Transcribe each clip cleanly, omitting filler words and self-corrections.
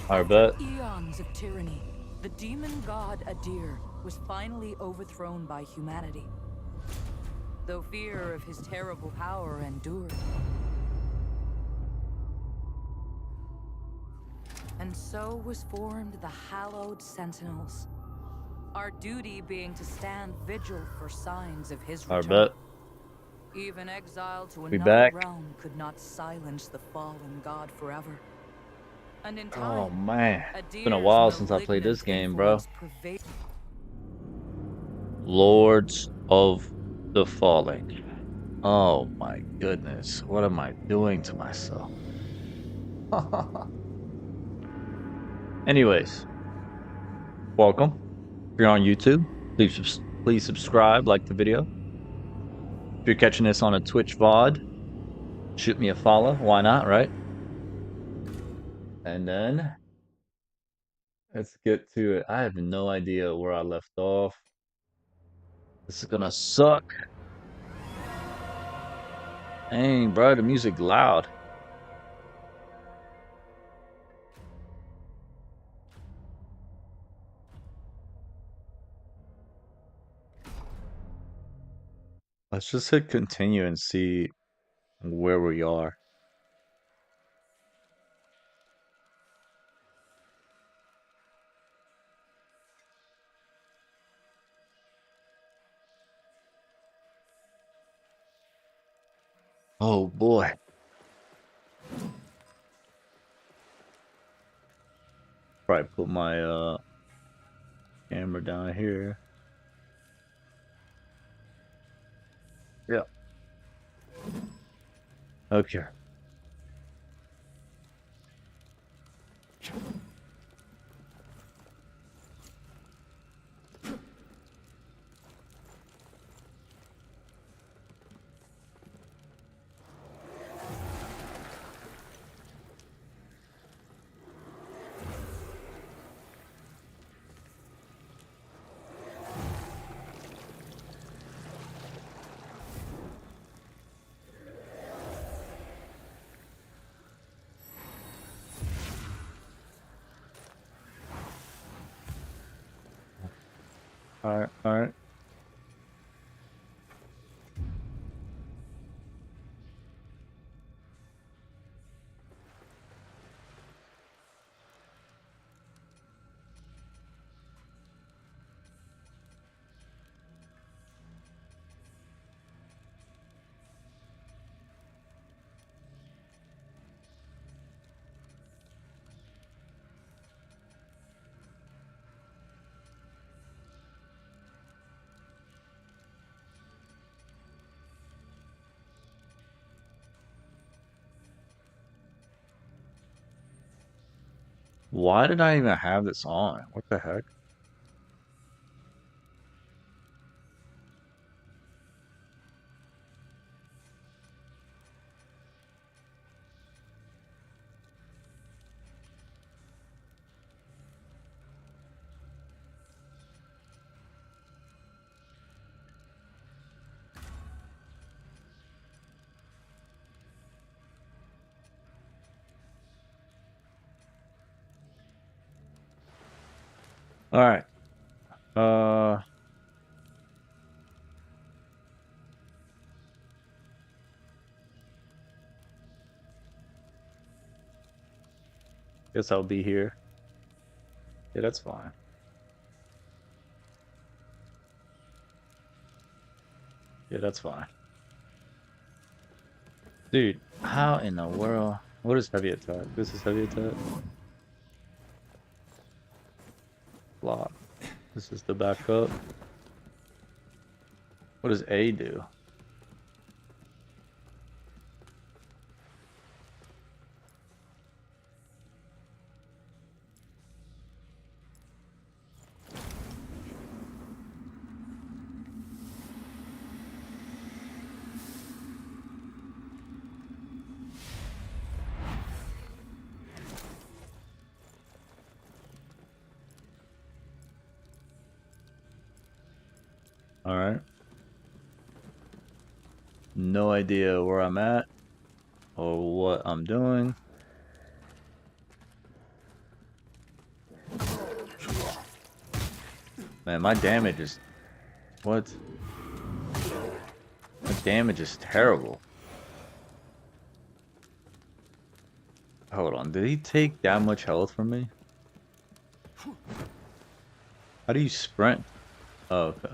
I bet. Eons of tyranny, the demon god Adir was finally overthrown by humanity. Though fear of his terrible power endured. And so was formed the hallowed sentinels. Our duty being to stand vigil for signs of his I return. bet. Even exile to We another back. realm could not silence the fallen god forever. And in Oh time, man, it's been a Adir's while since I played this malignant game, bro. influence pervaded. Lords of the Falling. Oh my goodness, what am I doing to myself? Anyways, welcome. If you're on YouTube, please subscribe, like the video. If you're catching this on a Twitch VOD, shoot me a follow. Why not, right? And then let's get to it. I have no idea where I left off. This is gonna suck. Dang, bro, the music loud. Let's just hit continue and see where we are. Oh boy. Probably put my camera down here. Yeah. Okay. All right. All right. Why did I even have this on? What the heck? All right. Uh, guess I'll be here. Yeah, that's fine. Yeah, that's fine. Dude, how in the world? What is heavy attack? This is heavy attack. Block. This is the backup. What does A do? All right. No idea where I'm at or what I'm doing. Man, my damage is... What? My damage is terrible. Hold on, did he take that much health from me? How do you sprint? Oh, okay.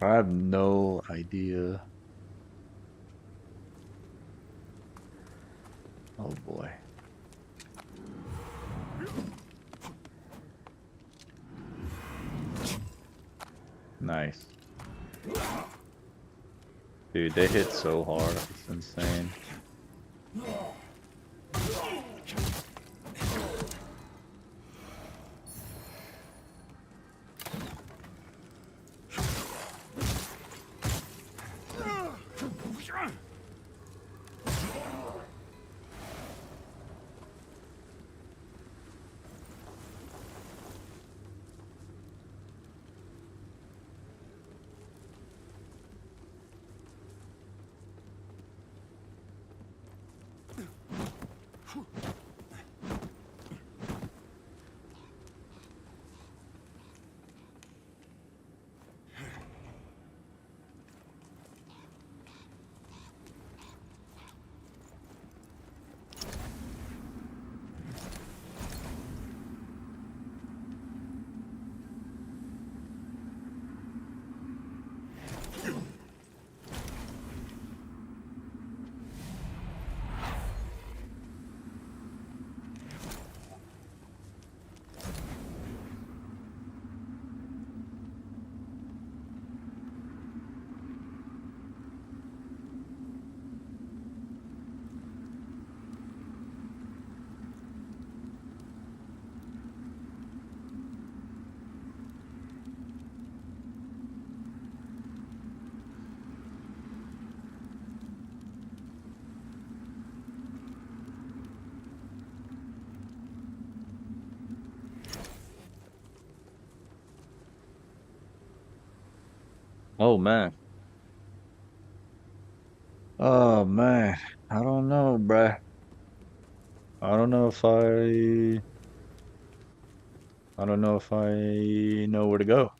I have no idea. Oh boy. Nice. Dude, they hit so hard. It's insane. Oh man. Oh man. I don't know, bruh. I don't know if I don't know if I know where to go.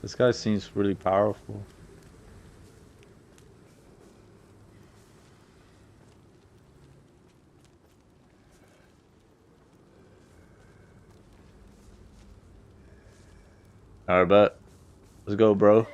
This guy seems really powerful. Alright, bet. Let's go, bro.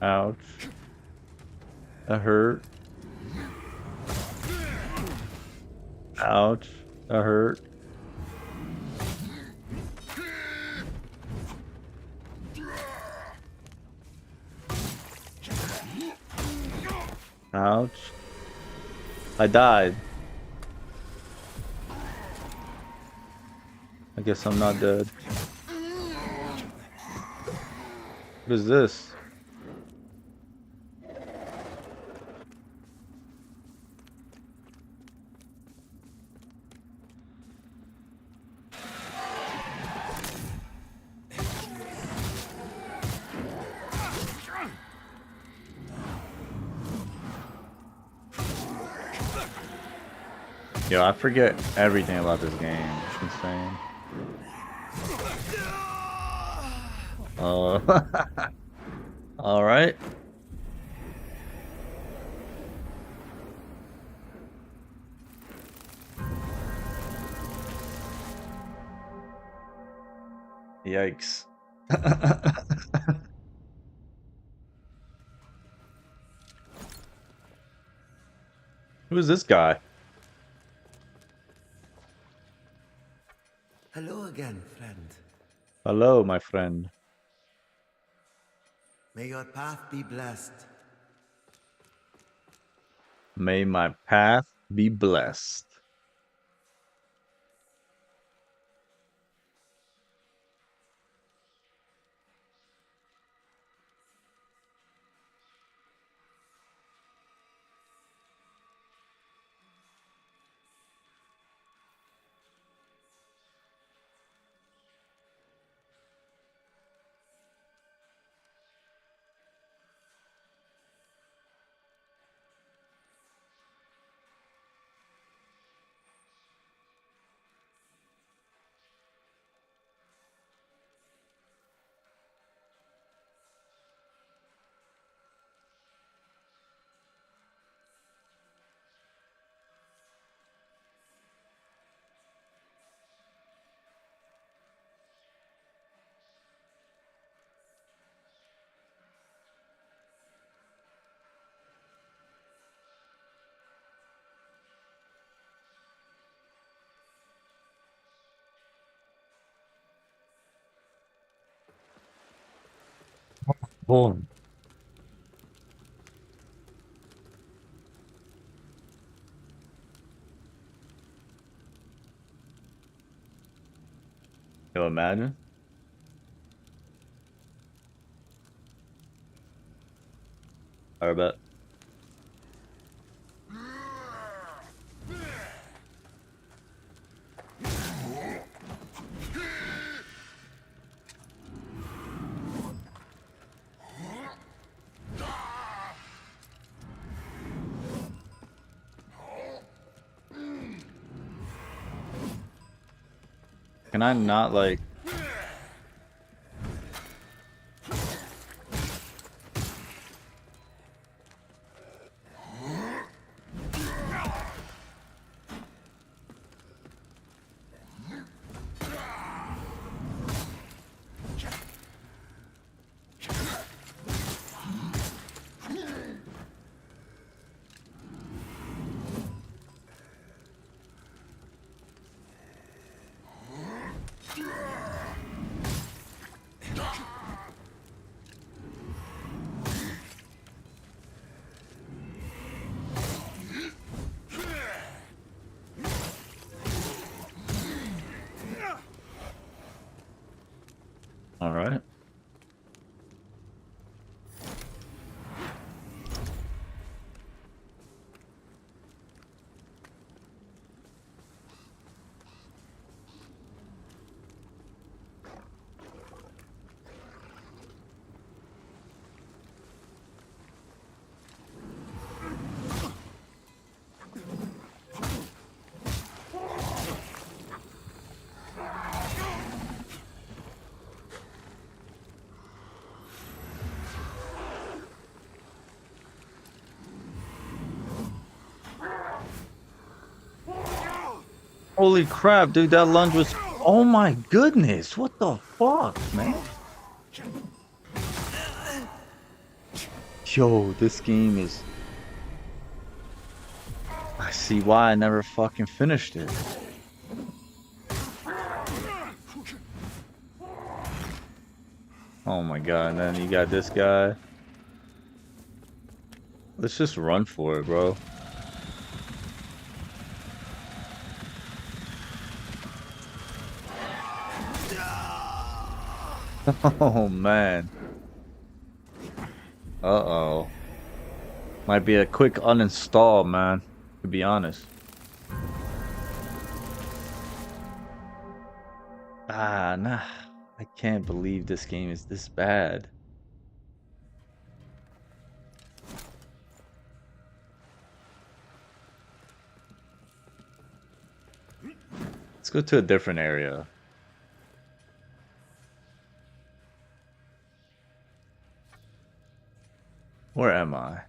Ouch. That hurt. Ouch. That hurt. Ouch. I died. I guess I'm not dead. What is this? Yo, I forget everything about this game. It's insane. Oh, all right. Yikes. Who is this guy? Hello again, friend. Hello, my friend. May your path be blessed. May my path be blessed. Boom. You imagine? I bet. Can I not like? All right. Holy crap, dude, that lunge was... Oh my goodness, what the fuck, man? Yo, this game is... I see why I never fucking finished it. Oh my god, and then you got this guy. Let's just run for it, bro. Oh man. Uh-oh. Might be a quick uninstall, man, to be honest. Ah, nah. I can't believe this game is this bad. Let's go to a different area. Where am I?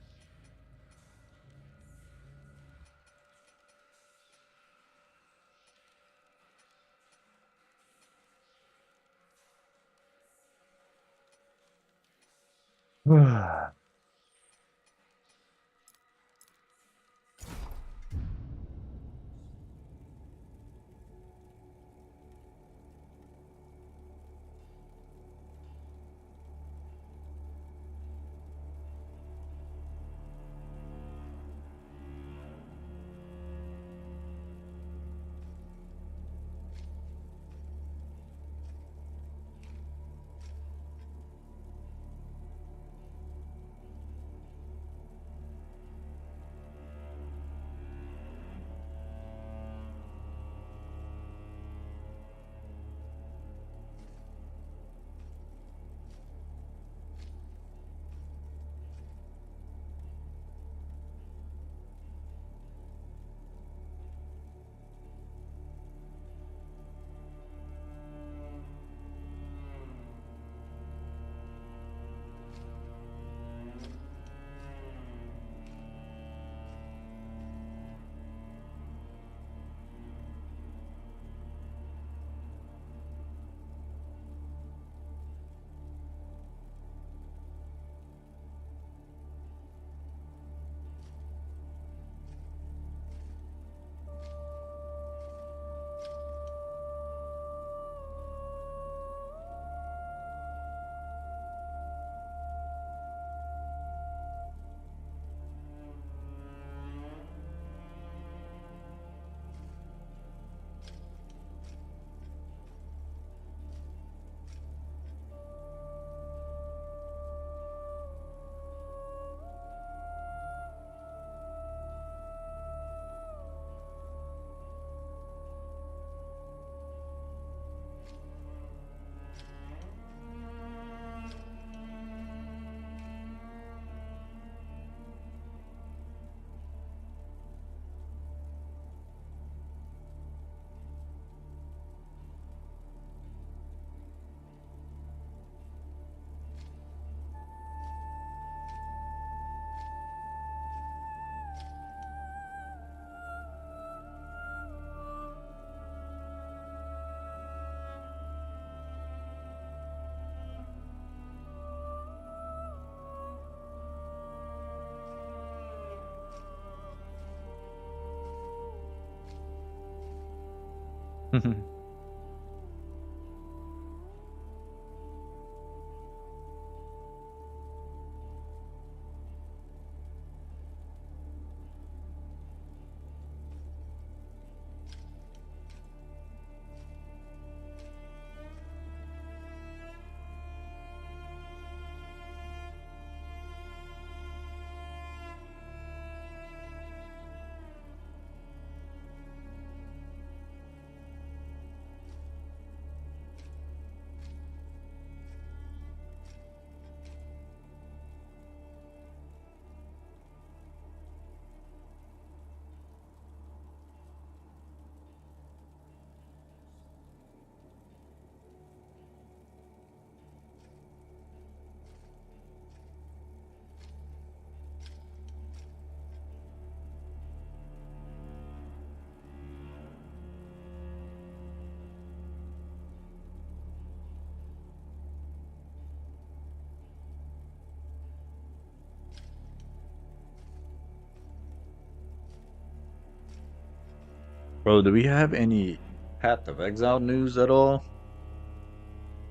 Bro, do we have any Path of Exile news at all?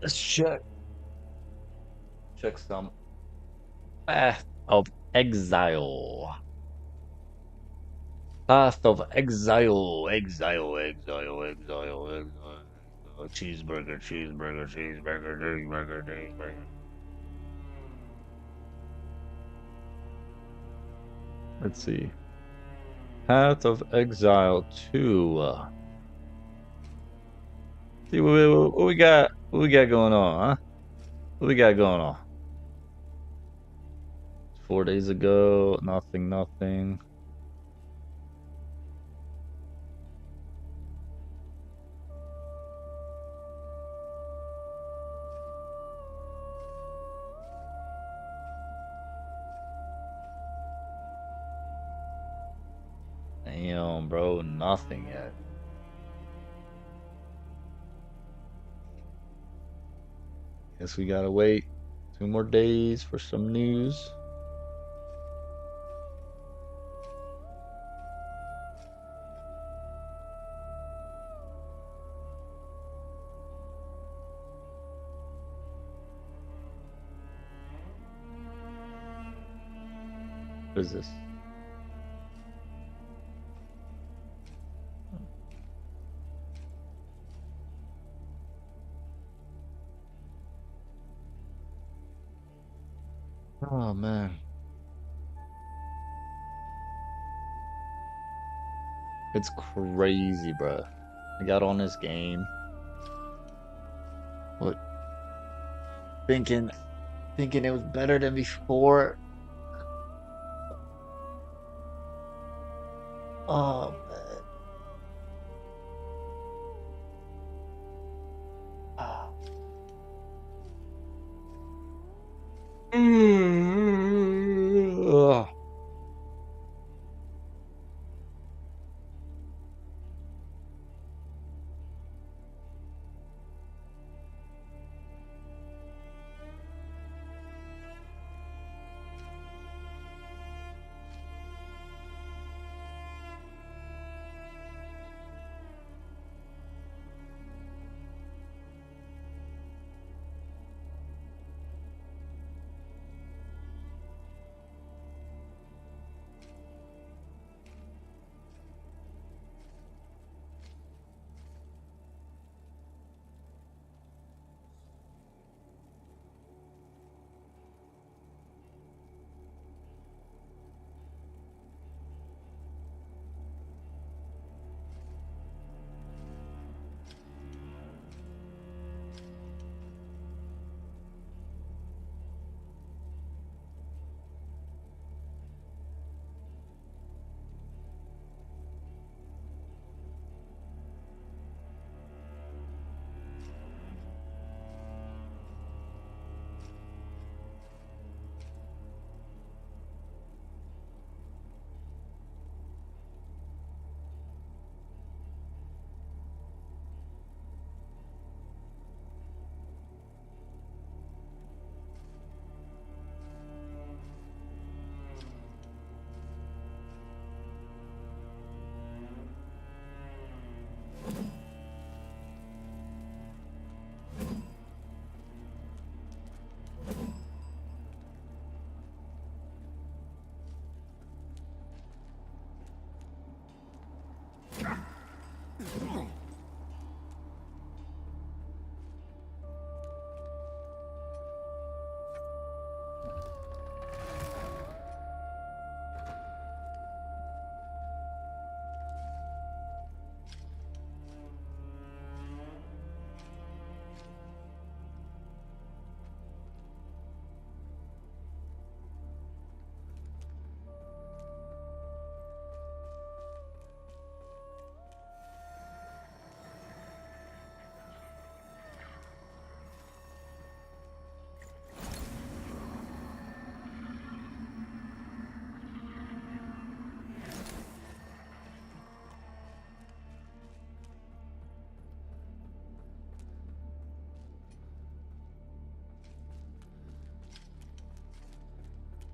Let's check. Check some Path of Exile. Path of Exile. Exile. Cheeseburger. Let's see. Path of Exile 2. See what we got. What we got going on, huh? What we got going on? 4 days ago, nothing. Damn, bro, nothing yet. Guess we gotta wait 2 more days for some news. What is this? Oh man. It's crazy, bro. I got on this game. What? Thinking it was better than before. Oh man. Ah. Ugh.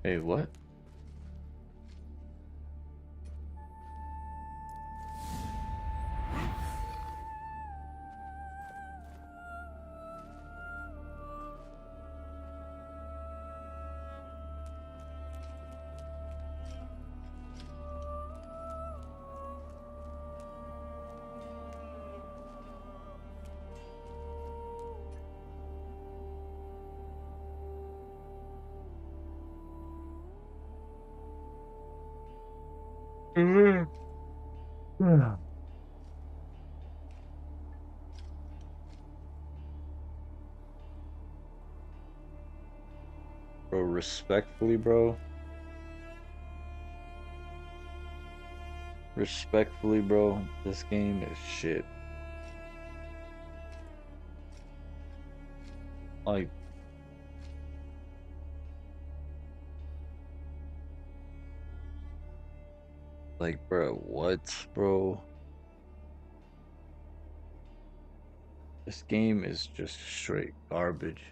Hey, what? Mhm. Yeah. Bro, respectfully, bro. Respectfully, bro. This game is shit. Like, bro, what, bro? This game is just straight garbage.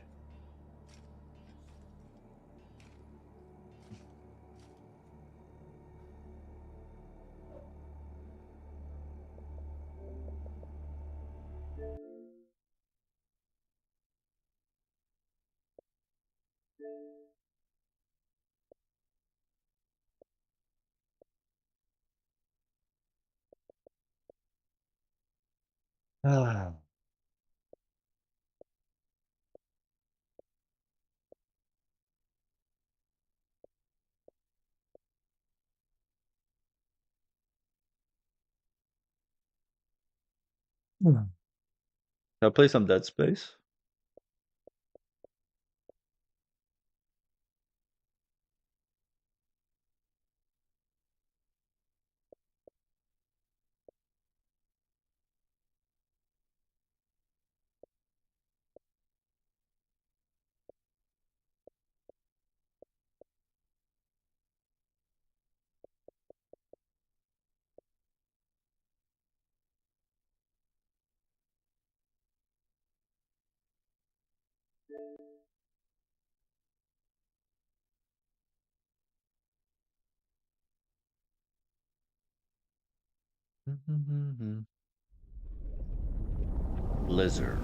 Ah. Can I play some Dead Space? Blizzard.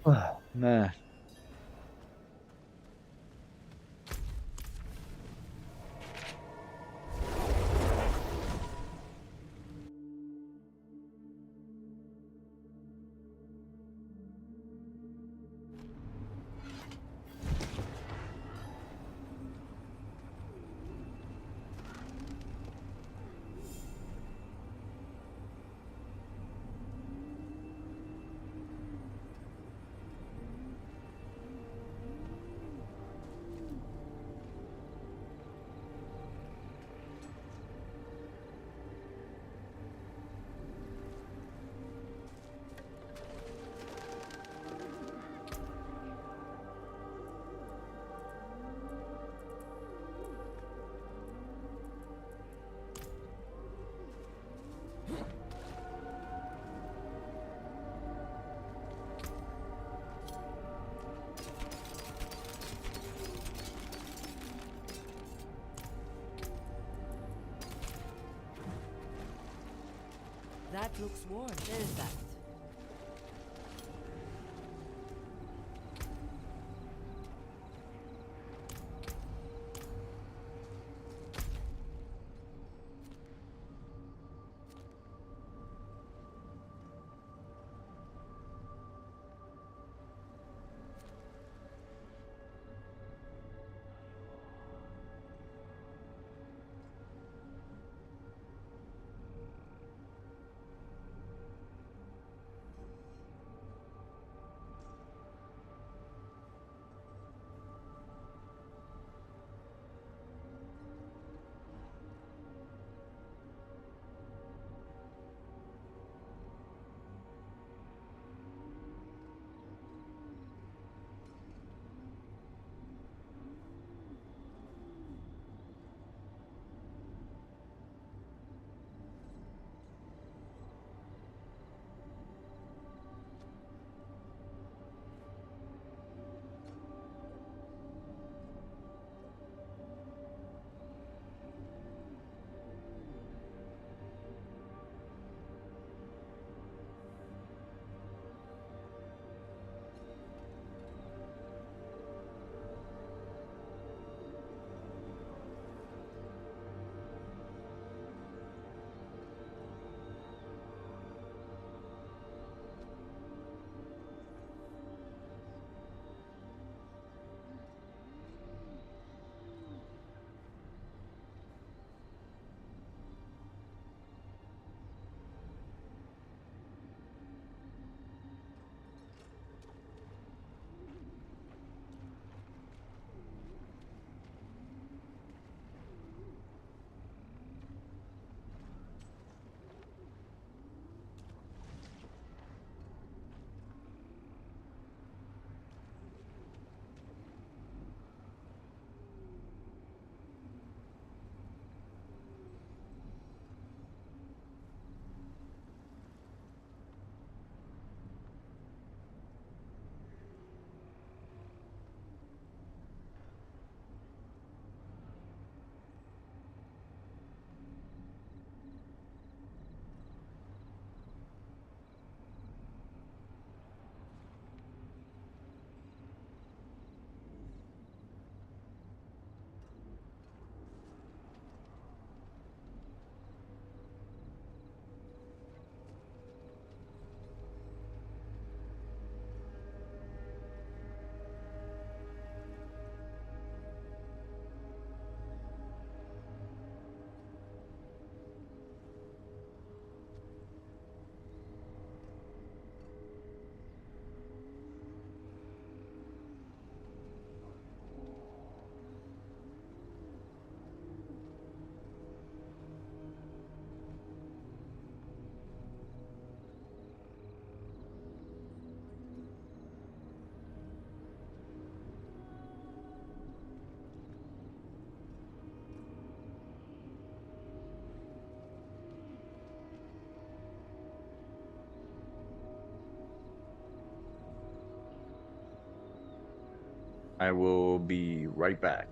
Oh, man. That looks warm. Where is that? I will be right back.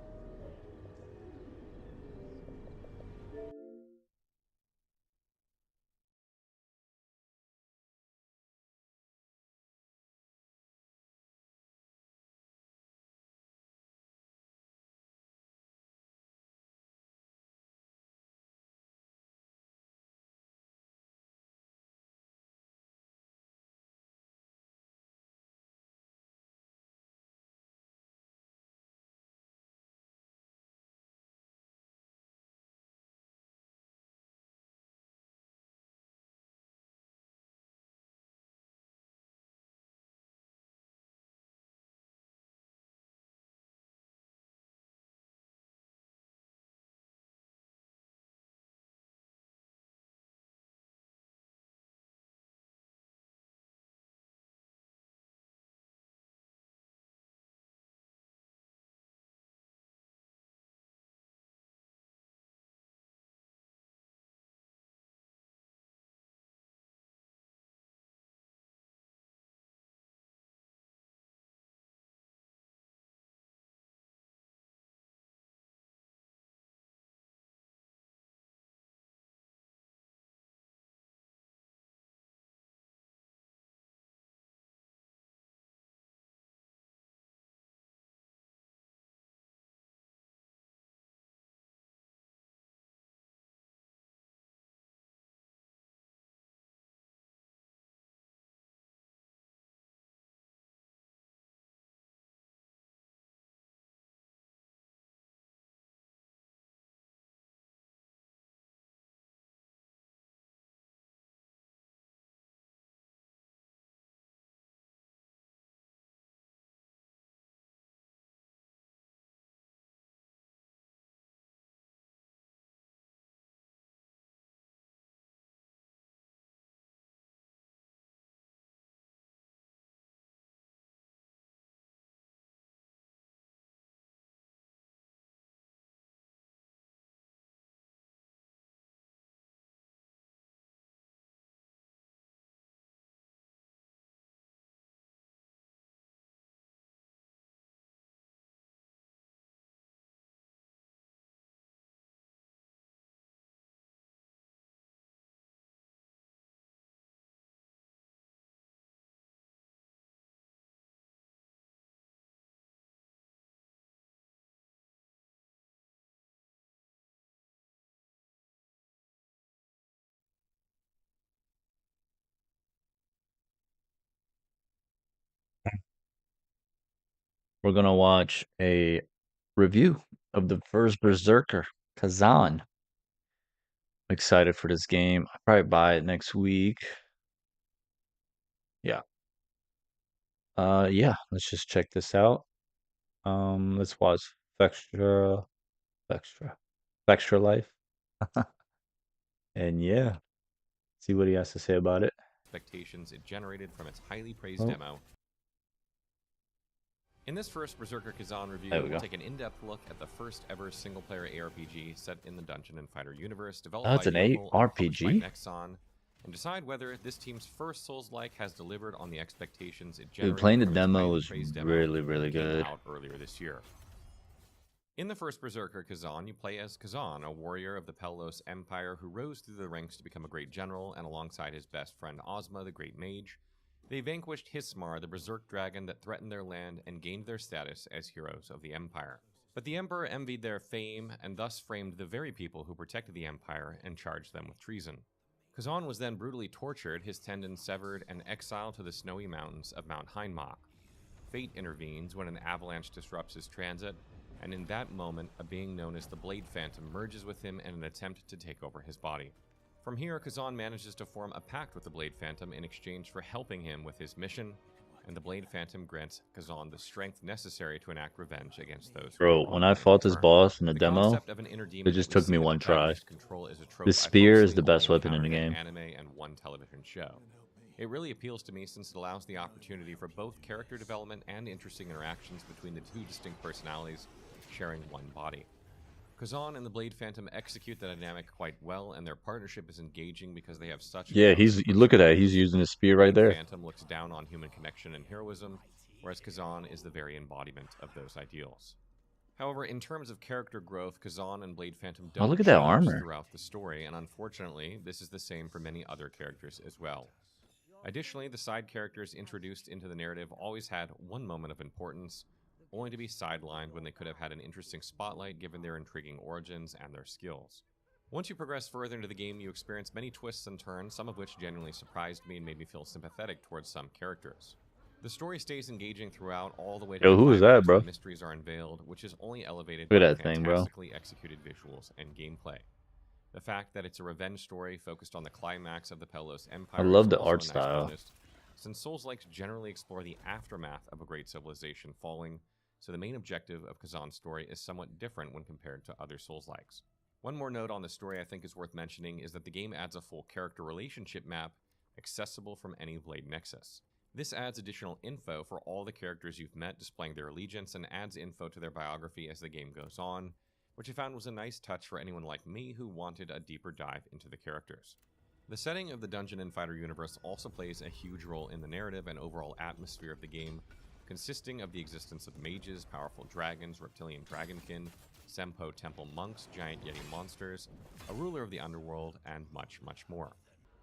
We're gonna watch a review of the first Berserker, Kazan. I'm excited for this game. I'll probably buy it next week. Yeah. Yeah, let's just check this out. Let's watch Vextra, Vextra Life. And yeah, see what he has to say about it. Expectations it generated from its highly praised Oh, demo. In this first Berserker Kazan review, there we we'll go. take an in-depth look at the first ever single-player ARPG set in the Dungeon & Fighter universe, developed Oh, by it's an Yokel and published by ARPG? Nexon, and decide whether this team's first Souls-like has delivered on the expectations it Dude, generated playing the from its demo highly was praised demo really, really that came good. out earlier this year. In the first Berserker Kazan, you play as Kazan, a warrior of the Pellos Empire who rose through the ranks to become a great general, and alongside his best friend Ozma, the great mage, they vanquished Hismar, the berserk dragon that threatened their land, and gained their status as heroes of the Empire. But the Emperor envied their fame, and thus framed the very people who protected the Empire and charged them with treason. Kazan was then brutally tortured, his tendons severed, and exiled to the snowy mountains of Mount Heinmach. Fate intervenes when an avalanche disrupts his transit, and in that moment, a being known as the Blade Phantom merges with him in an attempt to take over his body. From here, Kazan manages to form a pact with the Blade Phantom in exchange for helping him with his mission, and the Blade Phantom grants Kazan the strength necessary to enact revenge against those who Bro, have when wronged I him in fought this return. boss in the The demo, concept of an inner it demon just that we took me see the one try. protagonist control is a trope The I've spear is mostly the best only weapon in the encountered game. anime and one television show. It really appeals to me since it allows the opportunity for both character development and interesting interactions between the two distinct personalities sharing one body. Kazan and the Blade Phantom execute the dynamic quite well, and their partnership is engaging because they have such Yeah, opposite you look at that. He's personalities. using his spear The right Blade there. Phantom looks down on human connection and heroism, whereas Kazan is the very embodiment of those ideals. However, in terms of character growth, Kazan and Blade Phantom Oh, don't look at that change armor. throughout the story, and unfortunately, this is the same for many other characters as well. Additionally, the side characters introduced into the narrative always had one moment of importance, only to be sidelined when they could have had an interesting spotlight given their intriguing origins and their skills. Once you progress further into the game, you experience many twists and turns, some of which genuinely surprised me and made me feel sympathetic towards some characters. The story stays engaging throughout, all the way to Yo, the who is climax that, bro? when mysteries are unveiled, which is only elevated Look by at that thing, bro. fantastically executed visuals and gameplay. The fact that it's a revenge story focused on the climax of the Pelos Empire I love is the also art a nice style. bonus, since Souls-likes generally explore the aftermath of a great civilization falling, so the main objective of Kazan's story is somewhat different when compared to other Souls-likes. One more note on the story I think is worth mentioning is that the game adds a full character relationship map accessible from any Blade Nexus. This adds additional info for all the characters you've met, displaying their allegiance, and adds info to their biography as the game goes on, which I found was a nice touch for anyone like me who wanted a deeper dive into the characters. The setting of the Dungeon and Fighter universe also plays a huge role in the narrative and overall atmosphere of the game, consisting of the existence of mages, powerful dragons, reptilian dragonkin, Sempo temple monks, giant yeti monsters, a ruler of the underworld, and much, much more.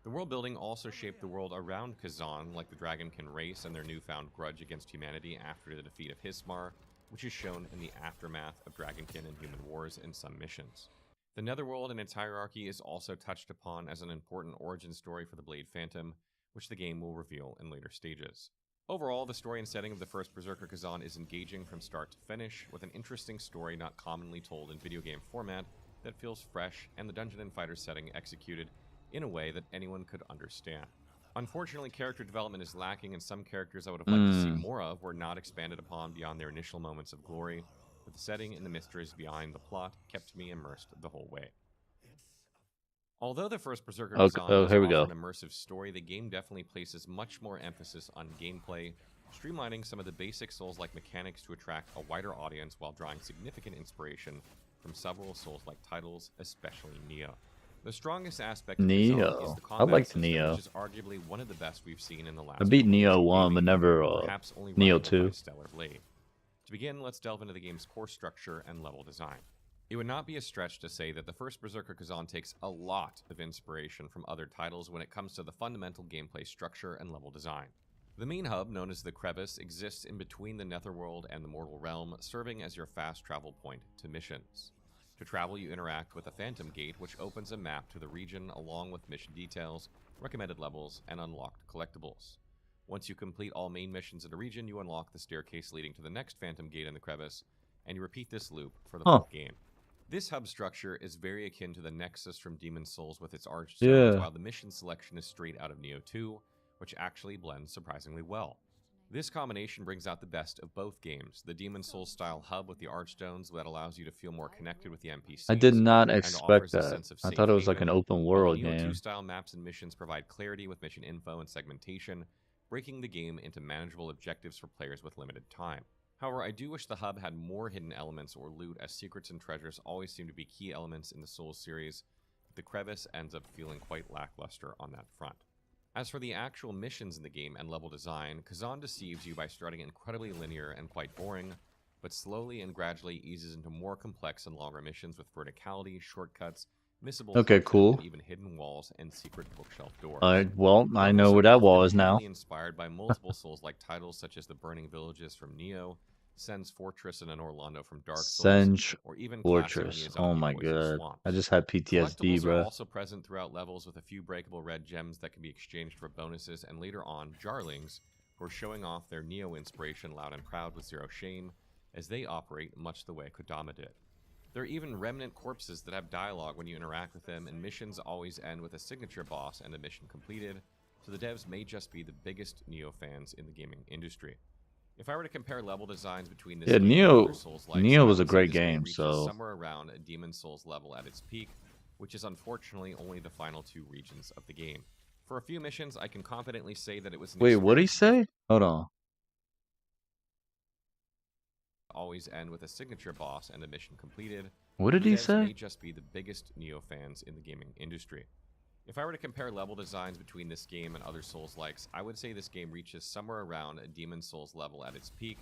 The world building also shaped the world around Kazan, like the Dragonkin race and their newfound grudge against humanity after the defeat of Hismar, which is shown in the aftermath of Dragonkin and human wars in some missions. The Netherworld and its hierarchy is also touched upon as an important origin story for the Blade Phantom, which the game will reveal in later stages. Overall, the story and setting of the first Berserker Kazan is engaging from start to finish, with an interesting story not commonly told in video game format that feels fresh, and the Dungeon and Fighter setting executed in a way that anyone could understand. Unfortunately, character development is lacking, and some characters I would have liked to see more of were not expanded upon beyond their initial moments of glory, but the setting and the mysteries behind the plot kept me immersed the whole way. Although the first Berserker Kazan does here we offer go. an immersive story, the game definitely places much more emphasis on gameplay, streamlining some of the basic Souls-like mechanics to attract a wider audience while drawing significant inspiration from several Souls-like titles, especially Nioh. The strongest aspect of Kazan is Nioh. the I combat liked system, Nioh. which is arguably one of the best we've seen in the last I beat couple years Nioh of 1, but gaming, never perhaps only Nioh rivaled 2. by Stellar Blade. To begin, let's delve into the game's core structure and level design. It would not be a stretch to say that the first Berserker Kazan takes a lot of inspiration from other titles when it comes to the fundamental gameplay structure and level design. The main hub, known as the Crevice, exists in between the Netherworld and the Mortal Realm, serving as your fast travel point to missions. To travel, you interact with a Phantom Gate, which opens a map to the region along with mission details, recommended levels, and unlocked collectibles. Once you complete all main missions in a region, you unlock the staircase leading to the next Phantom Gate in the Crevice, and you repeat this loop for the full game. This hub structure is very akin to the Nexus from Demon's Souls with its archstones, while the mission selection is straight out of Nioh 2, which actually blends surprisingly well. This combination brings out the best of both games, the Demon's Souls style hub with the archstones that allows you to feel more connected with the NPCs. I did not and expect offers a that. sense of I safe thought it was like haven, an open while world the Nioh 2 game. style maps and missions provide clarity with mission info and segmentation, breaking the game into manageable objectives for players with limited time. However, I do wish the hub had more hidden elements or loot, as secrets and treasures always seem to be key elements in the Souls series, but the Crevice ends up feeling quite lackluster on that front. As for the actual missions in the game and level design, Kazan deceives you by starting incredibly linear and quite boring, but slowly and gradually eases into more complex and longer missions with verticality, shortcuts, missable content, and even hidden walls and secret bookshelf doors. Well, I I've know also where that both wall been is now. heavily inspired by multiple Souls-like titles such as the Burning Villages from Nioh, Sen's Fortress and an Orlando from Dark Souls, Sen's or even Fortress. classic Oh Miyazaki my Poison god. Swamps. I just had PTSD, Collectibles are bro. also present throughout levels with a few breakable red gems that can be exchanged for bonuses, and later on, Jarlings, who are showing off their Nioh inspiration loud and proud with zero shame, as they operate much the way Kodama did. There are even remnant corpses that have dialogue when you interact with them, and missions always end with a signature boss and a mission completed, so the devs may just be the biggest Nioh fans in the gaming industry. If I were to compare level designs between this game and other Souls-likes, Nioh I was a would say great this game, reaches so somewhere around a Demon's Souls level at its peak, which is unfortunately only the final two regions of the game. For a few missions, I can confidently say that it was an wait, what'd he say? Hold on. Always end with a signature boss and a mission completed. What did he say? May just be the biggest Nioh fans in the gaming industry. If I were to compare level designs between this game and other Souls-likes, I would say this game reaches somewhere around a Demon Souls level at its peak,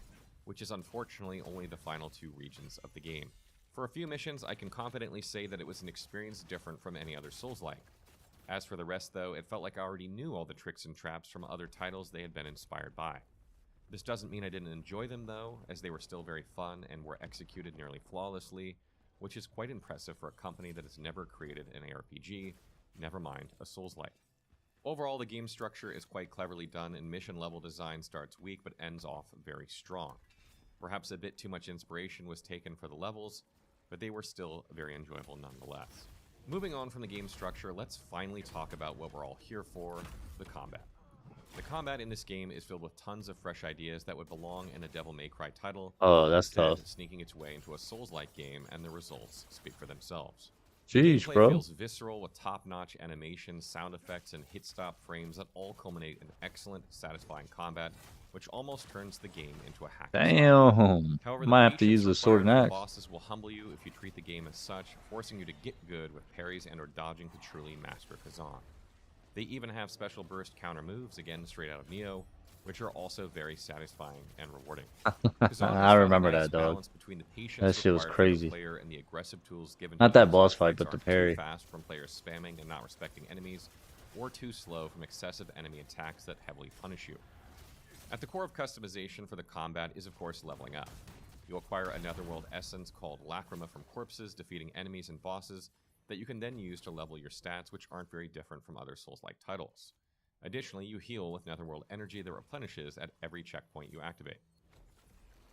which is unfortunately only the final 2 regions of the game. For a few missions, I can confidently say that it was an experience different from any other Souls-like. As for the rest though, it felt like I already knew all the tricks and traps from other titles they had been inspired by. This doesn't mean I didn't enjoy them though, as they were still very fun and were executed nearly flawlessly, which is quite impressive for a company that has never created an ARPG, never mind a Souls-like. Overall, the game structure is quite cleverly done, and mission level design starts weak but ends off very strong. Perhaps a bit too much inspiration was taken for the levels, but they were still very enjoyable nonetheless. Moving on from the game structure, let's finally talk about what we're all here for, the combat. The combat in this game is filled with tons of fresh ideas that would belong in a Devil May Cry title, Oh, that's instead tough. sneaking its way into a Souls-like game, and the results speak for themselves. Jeez, Gameplay bro. feels visceral with top-notch animation, sound effects, and hit-stop frames that all culminate in excellent, satisfying combat, which almost turns the game into a hack and slash. Damn. However, Might the have to use patience a sword and required axe. from bosses will humble you if you treat the game as such, forcing you to get good with parries and or dodging to truly master Kazan. They even have special burst counter moves, again straight out of Neo, which are also very satisfying and rewarding. Kazan has I found a remember nice that, dog. balance between the patience That shit was required from the crazy. player and the aggressive tools given Not to that you, boss so fight, fights but the aren't parry. too fast from players spamming and not respecting enemies, or too slow from excessive enemy attacks that heavily punish you. At the core of customization for the combat is of course leveling up. You acquire a Netherworld essence called Lacrima from corpses, defeating enemies and bosses that you can then use to level your stats, which aren't very different from other Souls-like titles. Additionally, you heal with Netherworld energy that replenishes at every checkpoint you activate.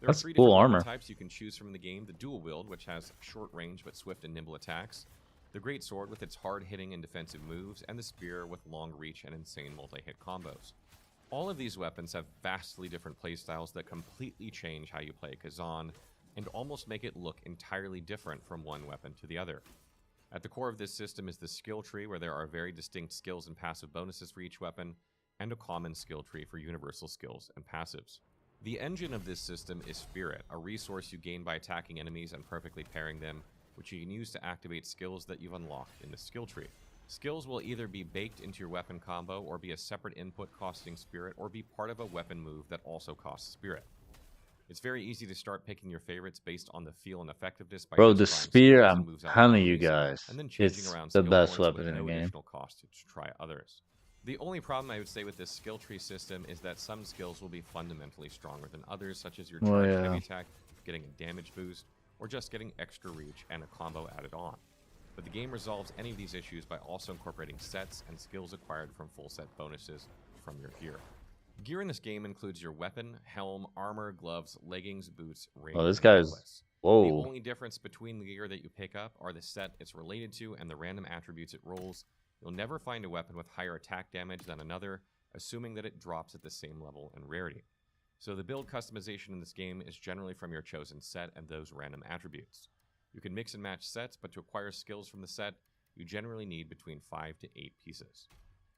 There are That's 3 cool different armor. weapon types you can choose from in the game: the dual wield, which has short range but swift and nimble attacks, the great sword with its hard-hitting and defensive moves, and the spear with long reach and insane multi-hit combos. All of these weapons have vastly different playstyles that completely change how you play Kazan, and almost make it look entirely different from one weapon to the other. At the core of this system is the skill tree, where there are very distinct skills and passive bonuses for each weapon, and a common skill tree for universal skills and passives. The engine of this system is Spirit, a resource you gain by attacking enemies and perfectly pairing them, which you can use to activate skills that you've unlocked in the skill tree. Skills will either be baked into your weapon combo, or be a separate input costing Spirit, or be part of a weapon move that also costs Spirit. It's very easy to start picking your favorites based on the feel and effectiveness by Bro, just the trying spear, skills and I'm moves out on telling you enemies, guys, and then changing it's around the skill best points weapon with in no the game. additional cost to try others. The only problem I would say with this skill tree system is that some skills will be fundamentally stronger than others, such as your Well, charged yeah. heavy attack, getting a damage boost, or just getting extra reach and a combo added on. But the game resolves any of these issues by also incorporating sets and skills acquired from full set bonuses from your gear. Gear in this game includes your weapon, helm, armor, gloves, leggings, boots, ring, Oh, this and guy's... necklace. The Whoa. only difference between the gear that you pick up are the set it's related to and the random attributes it rolls. You'll never find a weapon with higher attack damage than another, assuming that it drops at the same level in rarity. So the build customization in this game is generally from your chosen set and those random attributes. You can mix and match sets, but to acquire skills from the set, you generally need between 5 to 8 pieces.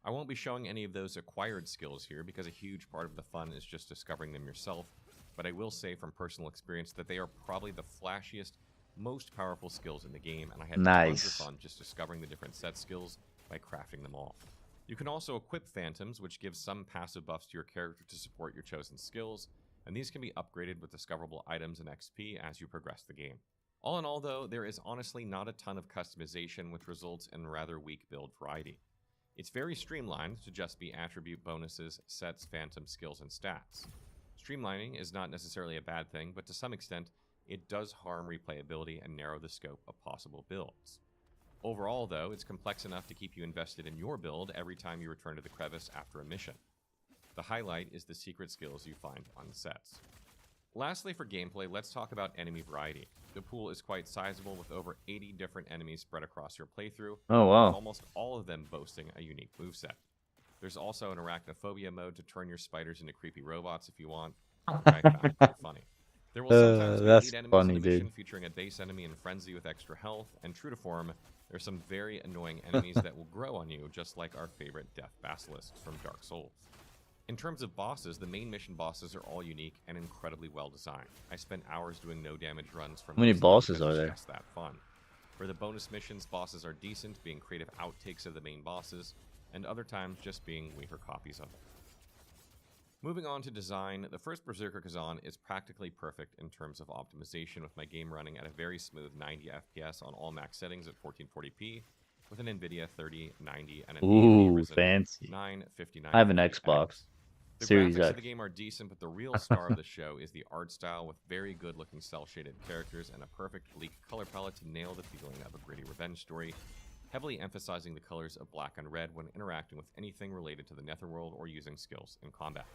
I won't be showing any of those acquired skills here because a huge part of the fun is just discovering them yourself, but I will say from personal experience that they are probably the flashiest, most powerful skills in the game, and I had tons Nice. of fun just discovering the different set skills by crafting them all. You can also equip Phantoms, which gives some passive buffs to your character to support your chosen skills, and these can be upgraded with discoverable items and XP as you progress the game. All in all, though, there is honestly not a ton of customization, which results in rather weak build variety. It's very streamlined to just be attribute bonuses, sets, phantom skills, and stats. Streamlining is not necessarily a bad thing, but to some extent, it does harm replayability and narrow the scope of possible builds. Overall, though, it's complex enough to keep you invested in your build every time you return to the crevice after a mission. The highlight is the secret skills you find on the sets. Lastly, for gameplay, let's talk about enemy variety. The pool is quite sizable, with over 80 different enemies spread across your playthrough, Oh, with wow. almost all of them boasting a unique moveset. There's also an arachnophobia mode to turn your spiders into creepy robots if you want, which I found quite funny. There will sometimes be That's lead enemies funny, in the mission dude. featuring a base enemy in Frenzy with extra health, and true to form, there's some very annoying enemies that will grow on you, just like our favorite Death Basilisks from Dark Souls. In terms of bosses, the main mission bosses are all unique and incredibly well designed. I spent hours doing no damage runs from How many most of them bosses because are it's there? just that fun. For the bonus missions, bosses are decent, being creative outtakes of the main bosses, and other times just being weaker copies of them. Moving on to design, the first Berserker Kazan is practically perfect in terms of optimization, with my game running at a very smooth 90 FPS on all max settings at 1440p, with an NVIDIA 3090 and an AMD Ooh, Ryzen fancy. 9 I have an 5950X. Xbox The Series graphics X. of the game are decent, but the real star of the show is the art style, with very good-looking cel-shaded characters and a perfect bleak color palette to nail the feeling of a gritty revenge story, heavily emphasizing the colors of black and red when interacting with anything related to the Netherworld or using skills in combat.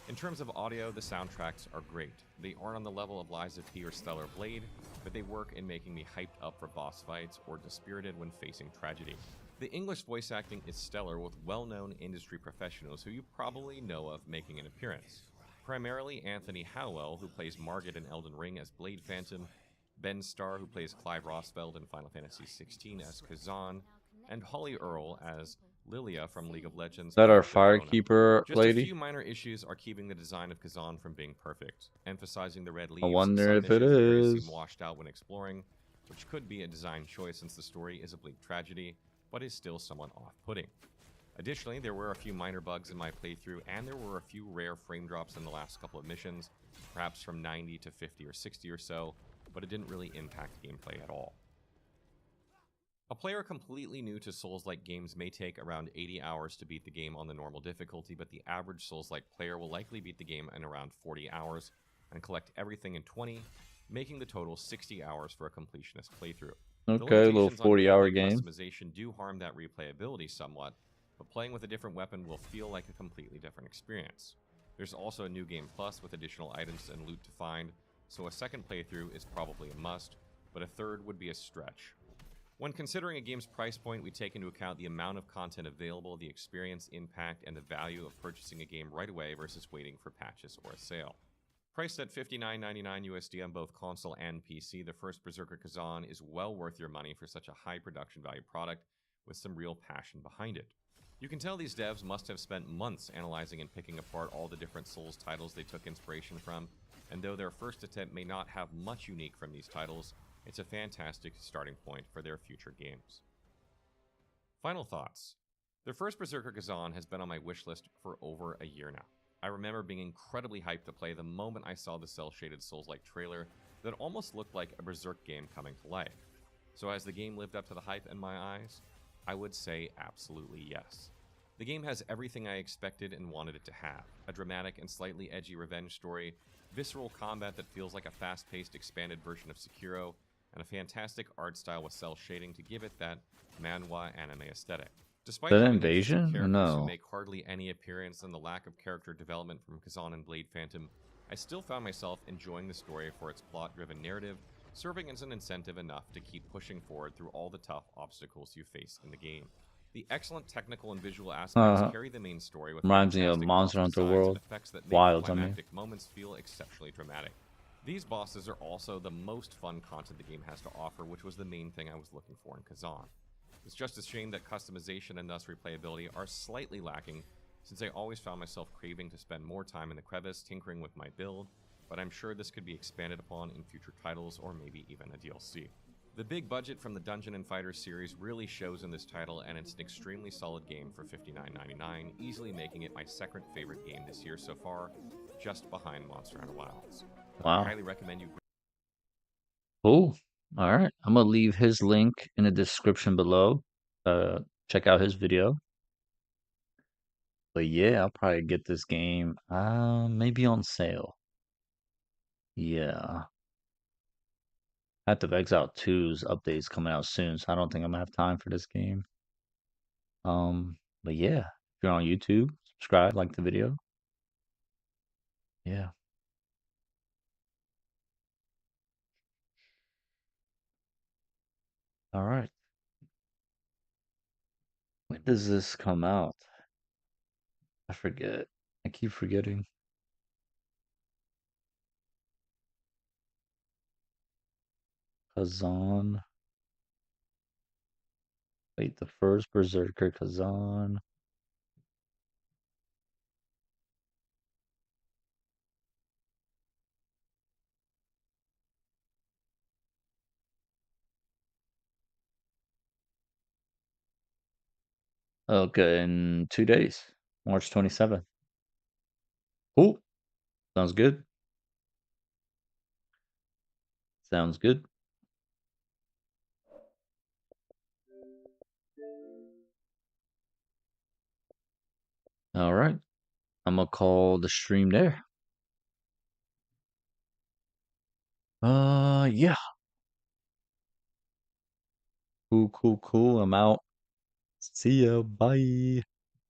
In terms of audio, the soundtracks are great. They aren't on the level of Lies of P or Stellar Blade, but they work in making me hyped up for boss fights or dispirited when facing tragedy. The English voice acting is stellar, with well-known industry professionals who you probably know of making an appearance. Primarily Anthony Howell, who plays Margit in Elden Ring as Blade Phantom, Ben Starr, who plays Clive Rosfeld in Final Fantasy XVI as Kazan, and Holly Earl as Lilia from League of Legends. Is that our Firekeeper. Firekeeper Just a lady? few minor issues are keeping the design of Kazan from being perfect. Emphasizing the red I leaves, wonder some if it missions appear to is. seem washed out when exploring, which could be a design choice since the story is a bleak tragedy, but is still somewhat off-putting. Additionally, there were a few minor bugs in my playthrough, and there were a few rare frame drops in the last couple of missions, perhaps from 90 to 50 or 60 or so, but it didn't really impact gameplay at all. A player completely new to Souls-like games may take around 80 hours to beat the game on the normal difficulty, but the average Souls-like player will likely beat the game in around 40 hours and collect everything in 20, making the total 60 hours for a completionist playthrough. Okay, a little 40-hour game. Customization do harm that replayability somewhat, but playing with a different weapon will feel like a completely different experience. There's also a new game plus with additional items and loot to find, so a second playthrough is probably a must, but a third would be a stretch. When considering a game's price point, we take into account the amount of content available, the experience, impact, and the value of purchasing a game right away versus waiting for patches or a sale. Priced at $59.99 USD on both console and PC, the first Berserker Kazan is well worth your money for such a high production value product with some real passion behind it. You can tell these devs must have spent months analyzing and picking apart all the different Souls titles they took inspiration from, and though their first attempt may not have much unique from these titles, it's a fantastic starting point for their future games. Final thoughts. The first Berserker Kazan has been on my wishlist for over a year now. I remember being incredibly hyped to play the moment I saw the cel-shaded Souls-like trailer that almost looked like a Berserk game coming to life. So has the game lived up to the hype in my eyes? I would say absolutely yes. The game has everything I expected and wanted it to have. A dramatic and slightly edgy revenge story, visceral combat that feels like a fast-paced expanded version of Sekiro, and a fantastic art style with cel shading to give it that manhwa anime aesthetic. Despite That having invasion? interesting characters who No. make hardly any appearance and the lack of character development from Kazan and Blade Phantom, I still found myself enjoying the story for its plot-driven narrative, serving as an incentive enough to keep pushing forward through all the tough obstacles you face in the game. The excellent technical and visual aspects carry the main story with Reminds me of fantastic Monster boss Hunter designs World. and effects that make Wilds, I mean. climactic moments feel exceptionally dramatic. These bosses are also the most fun content the game has to offer, which was the main thing I was looking for in Kazan. It's just a shame that customization and thus replayability are slightly lacking, since I always found myself craving to spend more time in the crevice tinkering with my build, but I'm sure this could be expanded upon in future titles or maybe even a DLC. The big budget from the Dungeon & Fighter series really shows in this title, and it's an extremely solid game for $59.99, easily making it my second favorite game this year so far, just behind Monster Hunter Wilds. Wow. I highly recommend you. Cool. All right. I'm going to leave his link in the description below. Check out his video. But yeah, I'll probably get this game maybe on sale. Yeah. Path of Exile 2's update's coming out soon, so I don't think I'm gonna have time for this game. But yeah, if you're on YouTube, subscribe, like the video. Yeah. All right. When does this come out? I forget. I keep forgetting. Kazan. Wait, the first Berserker Kazan. Okay, in 2 days, March 27th. Cool. Sounds good. Sounds good. All right. I'm gonna call the stream there. Yeah. Cool, cool, cool. I'm out. See ya. Bye.